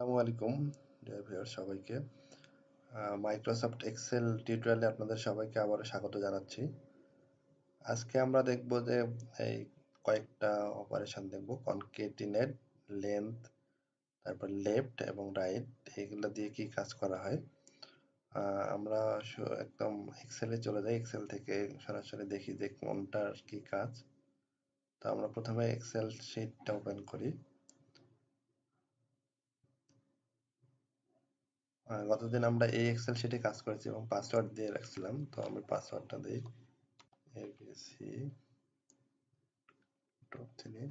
আসসালামু আলাইকুম dear viewer সবাইকে। মাইক্রোসফট এক্সেল টিউটোরিয়ালে আপনাদের সবাইকে আবারও স্বাগত জানাচ্ছি। আজকে আমরা দেখব যে এই কয়েকটা অপারেশন দেখব, কনকেটিনেট, লেন্থ, তারপর লেফট এবং রাইট, এগুলো দিয়ে কি কাজ করা হয়। আমরা একদম এক্সেলে চলে যাই, এক্সেল থেকে সরাসরি দেখি যে কোনটার কি কাজ। তো আমরা প্রথমে এক্সেল শিটটা ওপেন করি। গতদিন আমরা এই এক্সেল শিটে কাজ করেছি এবং পাসওয়ার্ড দিয়ে রাখছিলাম, তো আমি পাসওয়ার্ডটা দিই এবিসি টপ থেকে।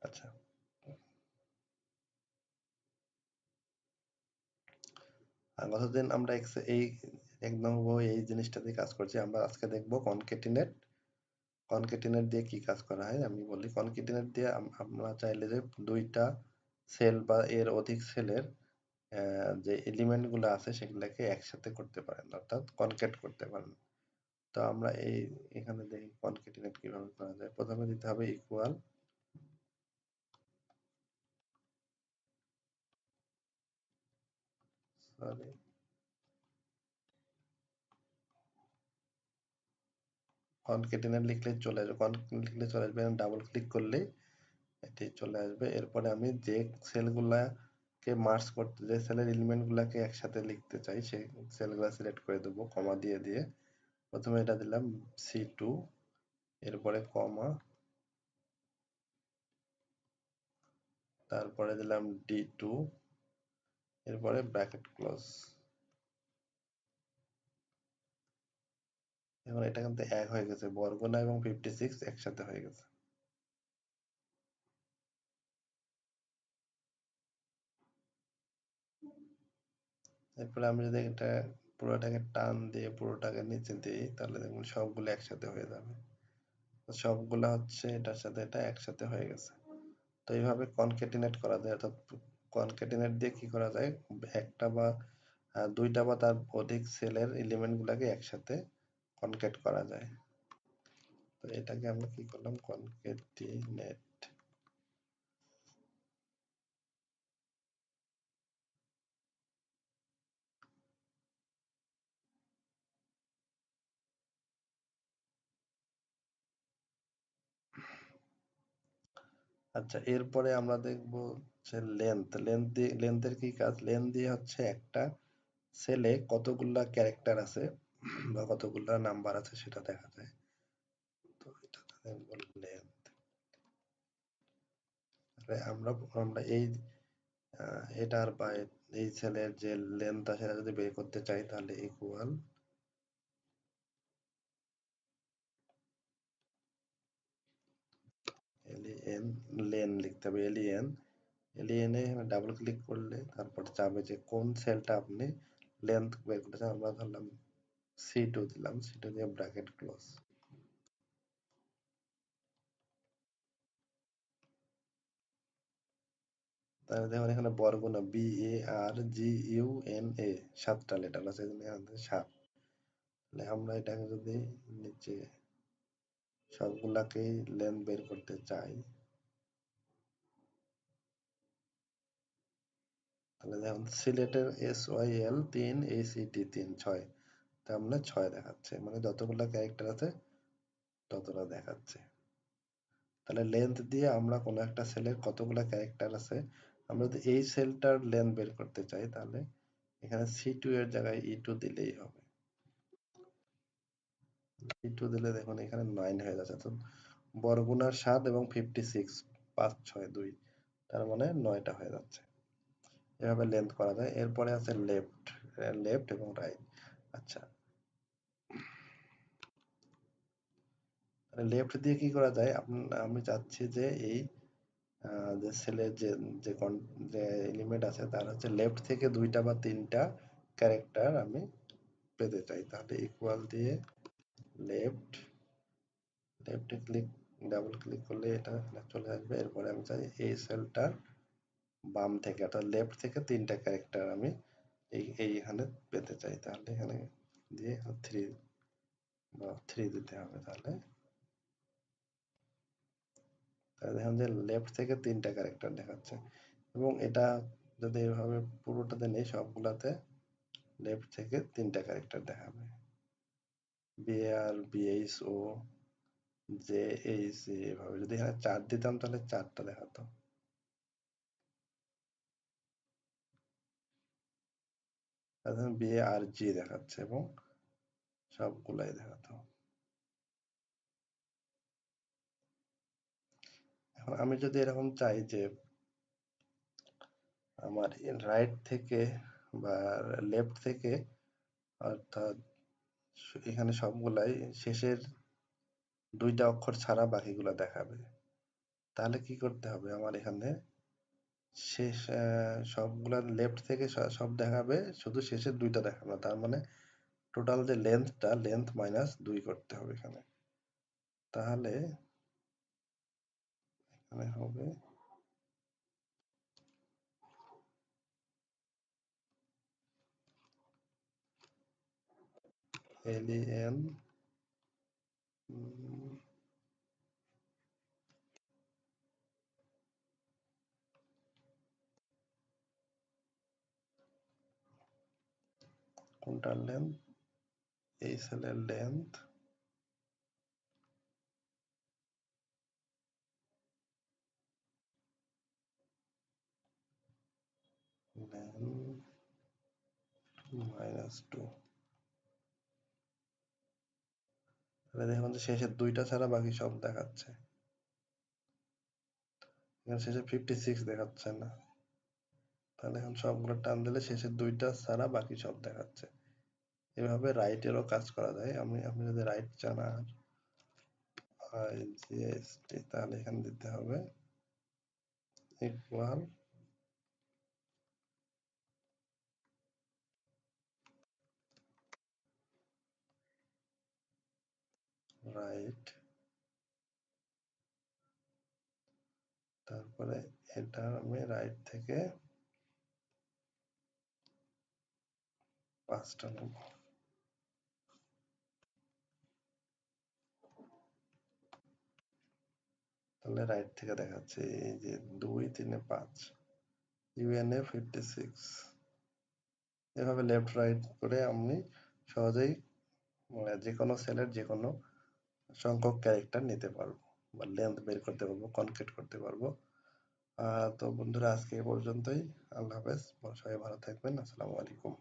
আচ্ছা, গতদিন আমরা এই একদম এই জিনিসটা দিয়ে কাজ করছি। আমরা আজকে দেখবো কনকেটিনেট। কনকেটিনেট দিয়ে কি কাজ করা হয় আমি বলি। কনকেটিনেট দিয়ে আমরা চাইলে যে দুইটা সেল বা এর অধিক সেলের যে এলিমেন্ট গুলো আছে সেগুলোকে একসাথে করতে পারেন, অর্থাৎ কনকেট করতে পারেন। তো আমরা এখানে দেখি কনকেটিনেট কিভাবে করা যায়। প্রথমে দিতে হবে ইকুয়াল, সরি, কনকেটিনেট লিখলে চলে আসবে, লিখলে চলে আসবে, ডাবল ক্লিক করলে এটি চলে আসবে। এরপরে আমি যে সেলগুলাকে মার্জ করতে, যে সেলের এলিমেন্ট গুলাকে একসাথে লিখতে চাই সেই সেলগুলা সিলেক্ট করে দেবো কমা দিয়ে দিয়ে। প্রথমে এটা দিলাম C2, এরপরে কমা, তারপরে দিলাম D2, এরপরে ব্র্যাকেট ক্লোজ। এখন এটা কিন্তু এক হয়ে গেছে, বর্গনা এবং 56 একসাথে হয়ে গেছে। এরপরে আমি যদি এটা পুরোটাকে টান দিয়ে পুরোটাকে নিচে দিই তাহলে দেখুন সবগুলো একসাথে হয়ে যাবে। সবগুলা হচ্ছে এটার সাথে এটা একসাথে হয়ে গেছে। তো এইভাবে কনকেটিনেট করা যায়, অর্থাৎ কনকেটিনেট দিয়ে কি করা যায়, একটা বা দুইটা বা তার অধিক সেলের এলিমেন্ট গুলাকে একসাথে কনকেট করা যায়। তো এটাকে আমরা কি করলাম, কনকেটিনেট। আচ্ছা, এরপরে আমরা দেখবো যে লেন্থের কি কাজ। লেন্থ দিয়ে হচ্ছে একটা সেলে কতগুলা ক্যারেক্টার আছে বা কতগুলা নাম্বার আছে সেটা দেখা যায়। তো এটা দেখবো লেন্থ। আমরা আমরা এটার বা এই সেলের যে লেন্থ আছে সেটা যদি বের করতে চাই তাহলে ইকুয়াল এলিএন, লেন লিখতে হবে, এলিএন। এলিএনে ডাবল ক্লিক করলে তারপর চাবে যে কোন সেলটা আপনি লেন্থ বের করতে চান। আমরা ধরলাম C2 দিলাম, C2 দিয়ে ব্র্যাকেট ক্লোজ। তাহলে দেখুন এখানে বর্গনা BARGUNA, 7টা লেটার আছে, এখানে 7। তাহলে আমরা এটাকে যদি নিচে সবগুলাকেই লেন্থ বের করতে চাই তাহলে দেখুন সিলেটের SYL 3, ACT 3, 6, তার মানে 6 দেখাচ্ছে, মানে যতগুলা ক্যারেক্টার আছে ততটা দেখাচ্ছে। তাহলে লেন্থ দিয়ে আমরা কোনো একটা সেলের কতগুলা ক্যারেক্টার আছে, আমরা যদি এই সেলটার লেন্থ বের করতে চাই তাহলে এখানে C2 এর জায়গায় E2 দিলেই হবে। E2 দিলে দেখুন এখানে 9 হয়ে যাচ্ছে, তো বর্গনার 7 এবং 56, 5 6 2, তার মানে 9টা হয়ে যাচ্ছে। এভাবে লেন্থ করা যায়। এরপরে আছে লেফট, লেফট এবং রাইট। আচ্ছা, লেফট দিয়ে কি করা যায়, আমি চাচ্ছি যে এই যে সেলের যে এলিমেন্ট আছে তার হচ্ছে লেফট থেকে 2টা বা 3টা ক্যারেক্টার আমি পেতে চাই। তাহলে ইকুয়াল দিয়ে লেফট, লেফটে ডাবল ক্লিক করলে এটা চলে আসবে। এরপরে আমি চাই এই সেলটার বাম থেকে, অর্থাৎ লেফট থেকে 3টা ক্যারেক্টার আমি এইখানে পেতে চাই। তাহলে এখানে দিয়ে 3 3 দিতে হবে তাহলে। তাহলে দেখুন যে লেফট থেকে 3টা ক্যারেক্টার দেখাচ্ছে এবং এটা যদি এভাবে পুরোটাতে নেই সবগুলাতে লেফট থেকে 3টা ক্যারেক্টার দেখাবে। বিআর, বিএইচও, জেএইচ এভাবে। যদি এখানে 4 দিতাম তাহলে 4টা দেখাতো। এখন বিএআরজি দেখাচ্ছে এবং সবগুলাই দেখাতো। এখন আমি যদি এরকম চাই যে আমার রাইট থেকে বা লেফট থেকে, অর্থাৎ এখানে সবগুলাই শেষের 2টা অক্ষর ছাড়া বাকিগুলা দেখাবে, তাহলে কি করতে হবে? আমার এখানে শেষ সবগুলা লেফট থেকে সব দেখাবে, শুধু শেষের 2টা দেখাবে না। তার মানে টোটাল যে লেন্থটা, লেন্থ মাইনাস 2 করতে হবে এখানে। তাহলে এখানে হবে len কোনটার লেন্থ? এই সেলের লেন্থ -2। তাহলে দেখুন যে শেষের 2টা ছাড়া বাকি সব দেখাচ্ছে। এখানে শেষে 56 দেখাচ্ছে না। তাহলে এখন সবগুলো টান দিলে শেষের 2টা ছাড়া বাকি সব দেখাচ্ছে। এভাবে রাইটেরও কাজ করা যায়। আপনি যদি রাইট চান আর IGST, তাহলে এখানে দিতে হবে ইকুয়াল রাইট, তারপরে এটা আমি রাইট থেকে 5টা নেব। তাহলে রাইট থেকে দেখাচ্ছে এই যে 2 3 5 ইউএনএ 56। এভাবে লেফট রাইট করে আমি সহজেই যে কোনো সেলের যে কোনো সংখ্যক ক্যারেক্টার নিতে পারবো বা লেন্থ বের করতে পারবো, কনকেট করতে পারবো। তো বন্ধুরা আজকে এই পর্যন্তই। আল্লাহ হাফেজ। সবাই ভালো থাকবেন। আসসালামু আলাইকুম।